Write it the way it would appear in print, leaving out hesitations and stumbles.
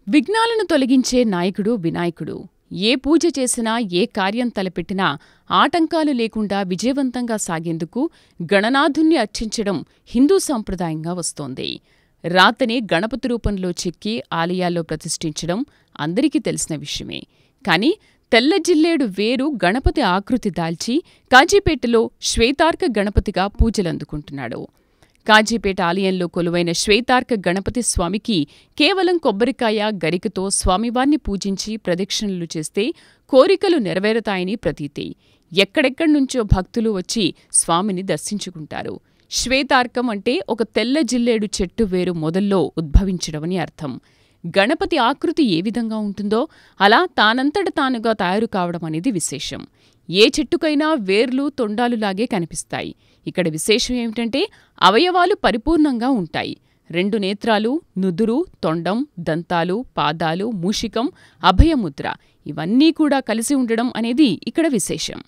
విఘ్నాలను తొలగించే నాయకుడు వినాయకుడు. ఏ పూజ చేసినా, ఏ కార్యం తలపెట్టినా ఆటంకాలు లేకుండా విజయవంతంగా సాగేందుకు గణనాథుణ్ణి అర్చించడం హిందూ సంప్రదాయంగా వస్తోంది. రాతని గణపతి రూపంలో చెక్కి ఆలయాల్లో ప్రతిష్ఠించడం అందరికీ తెలిసిన విషయమే. కానీ తెల్ల జిల్లేడు వేరు గణపతి ఆకృతి దాల్చి కాజీపేటలో శ్వేతార్క గణపతిగా పూజలందుకుంటున్నాడు. కాజీపేట ఆలయంలో కొలువైన శ్వేతార్క గణపతి స్వామికి కేవలం కొబ్బరికాయ, గరికతో స్వామివార్ని పూజించి ప్రదక్షిణలు చేస్తే కోరికలు నెరవేరతాయని ప్రతీతి. ఎక్కడెక్కడ్నుంచో భక్తులు వచ్చి స్వామిని దర్శించుకుంటారు. శ్వేతార్కం అంటే ఒక తెల్ల జిల్లేడు చెట్టు వేరు మొదల్లో ఉద్భవించడమని అర్థం. గణపతి ఆకృతి ఏ విధంగా ఉంటుందో అలా తానంతట తానుగా తయారు కావడం అనేది విశేషం. ఏ చెట్టుకైనా వేర్లు, తొండాలులాగే కనిపిస్తాయి. ఇక్కడ విశేషం ఏమిటంటే అవయవాలు పరిపూర్ణంగా ఉంటాయి. 2 నేత్రాలు, నుదురు, తొండం, దంతాలు, పాదాలు, మూషికం, అభయముద్ర ఇవన్నీ కూడా కలిసి ఉండడం అనేది ఇక్కడ విశేషం.